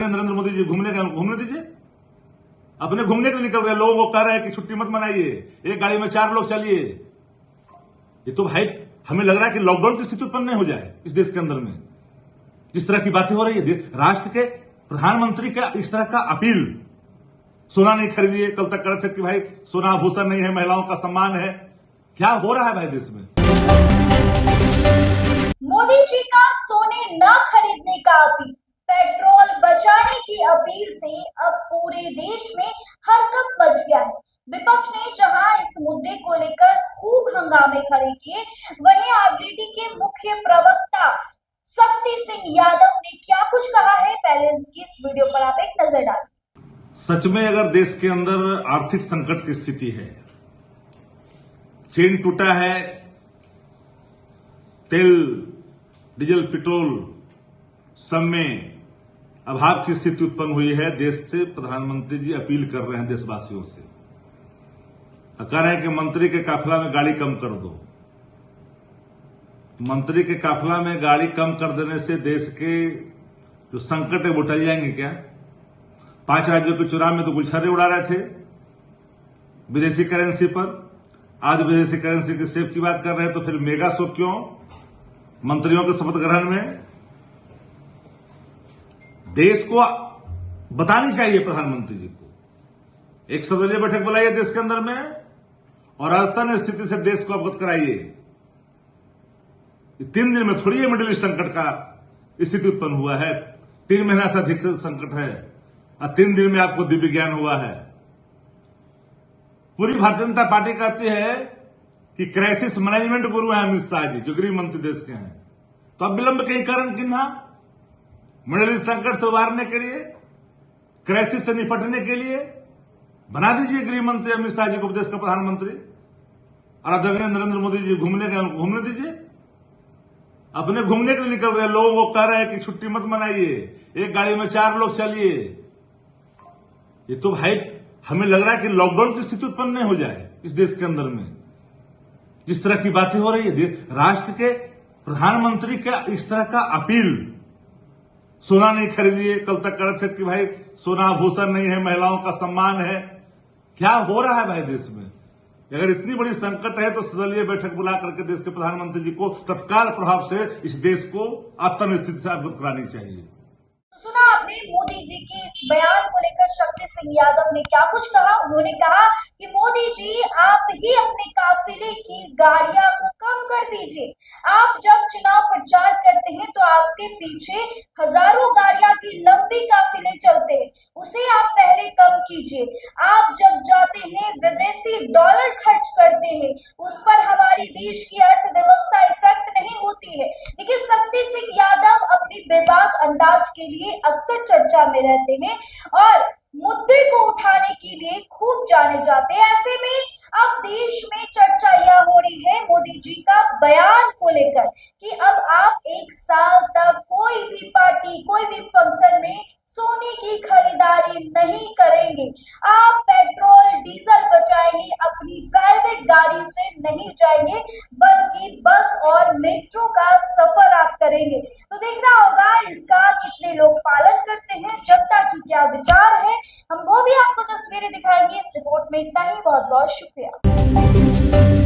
नरेंद्र मोदी जी घूमने दीजिए। अपने घूमने के लिए निकल रहे लोगों को कह रहे हैं कि छुट्टी मत मनाइए, एक गाड़ी में 4 लोग चलिए। ये तो भाई हमें लग रहा है कि लॉकडाउन की स्थिति उत्पन्न नहीं हो जाए इस देश के अंदर में। जिस तरह की बातें हो रही है, राष्ट्र के प्रधानमंत्री का इस तरह का अपील, सोना नहीं खरीदिए, कल तक कर रहे थे कि भाई सोना आभूषण नहीं है, महिलाओं का सम्मान है। क्या हो रहा है भाई देश में? मोदी जी का सोने न खरीदने का अपील, पेट्रोल बचाने की अपील से अब पूरे देश में हरकत मच गया है। विपक्ष ने जहां इस मुद्दे को लेकर खूब हंगामे खड़े किए, वहीं आरजेडी के मुख्य प्रवक्ता शक्ति सिंह यादव ने क्या कुछ कहा है, पहले की इस वीडियो पर आप एक नजर डालें। सच में अगर देश के अंदर आर्थिक संकट की स्थिति है, चेन टूटा है, तेल डीजल पेट्रोल सब में अभाव की स्थिति उत्पन्न हुई है, देश से प्रधानमंत्री जी अपील कर रहे हैं देशवासियों से। कह रहे हैं कि मंत्री के काफिला में गाड़ी कम कर दो। मंत्री के काफिला में गाड़ी कम कर देने से देश के जो संकट है वो टल जाएंगे क्या? 5 राज्यों के चुनाव में तो गुलछर्रे उड़ा रहे थे विदेशी करेंसी पर, आज विदेशी करेंसी की सेफ की बात कर रहे हैं, तो फिर मेगा शो क्यों मंत्रियों के शपथ ग्रहण में? देश को बतानी चाहिए प्रधानमंत्री जी को, एक सर्वदलीय बैठक बुलाइए देश के अंदर में और राजस्थान स्थिति से देश को अवगत कराइए। 3 दिन में थोड़ी ये मिडिल ईस्ट संकट का स्थिति उत्पन्न हुआ है, 3 महीना से अधिक से संकट है और 3 दिन में आपको दिव्य ज्ञान हुआ है। पूरी भारतीय जनता पार्टी कहती है कि क्राइसिस मैनेजमेंट गुरु हैं अमित शाह जी, जो गृह मंत्री देश के हैं, तो अब विलंब के कारण किन्हा मिडिल ईस्ट संकट से उबारने के लिए, क्राइसिस से निपटने के लिए बना दीजिए गृह मंत्री अमित शाह जी को देश का प्रधानमंत्री, और आदरणीय नरेंद्र मोदी जी घूमने दीजिए। अपने घूमने के लिए निकल रहे लोगों को कह रहे हैं कि छुट्टी मत मनाइए, एक गाड़ी में 4 लोग चलिए। ये तो भाई हमें लग रहा है कि लॉकडाउन की स्थिति उत्पन्न नहीं हो जाए इस देश के अंदर में। जिस तरह की बातें हो रही है, राष्ट्र के प्रधानमंत्री का इस तरह का अपील, सोना नहीं खरीदिए, कल तक कर रहे थे कि भाई सोना आभूषण नहीं है, महिलाओं का सम्मान है। क्या हो रहा है भाई देश में? अगर इतनी बड़ी संकट है तो सर्वदलीय बैठक बुला करके देश के प्रधानमंत्री जी को तत्काल प्रभाव से इस देश को आतंक स्थिति से अवगत करानी चाहिए। सुना आपने मोदी जी के इस बयान को लेकर शक्ति सिंह यादव ने क्या कुछ कहा। उन्होंने कहा कि मोदी जी आप ही अपने काफिले की गाड़ियां को कम कर दीजिए। आप जब चुनाव प्रचार करते हैं तो आपके पीछे हजारों गाड़ियां की लंबी काफिले चलते हैं, उसे आप पहले कम कीजिए। आप जब जाते हैं विदेशी डॉलर खर्च करते हैं, उस पर हमारी देश की अर्थव्यवस्था इफेक्ट नहीं होती है। देखिए, शक्ति सिंह यादव अपनी बेबाक अंदाज के लिए अक्सर चर्चा में रहते हैं और मुद्दे को उठाने के लिए खूब जाने जाते हैं। ऐसे में अब देश में चर्चा यह हो रही है मोदी जी का बयान को लेकर कि अब आप 1 साल तक कोई भी पार्टी, कोई भी फंक्शन में सोने की खरीदारी नहीं करेंगे। आप पेट्रोल डीजल बचाएंगे, अपनी प्राइवेट गाड़ी से नहीं जाएंगे, बल्कि बस और मेट्रो का सफर आप करेंगे। तो देखना होगा इसका कितने लोग पालन करते हैं, जनता की क्या विचार है। हम वो भी आपको तस्वीरें दिखाएंगे। इस रिपोर्ट में इतना ही, बहुत बहुत शुक्रिया।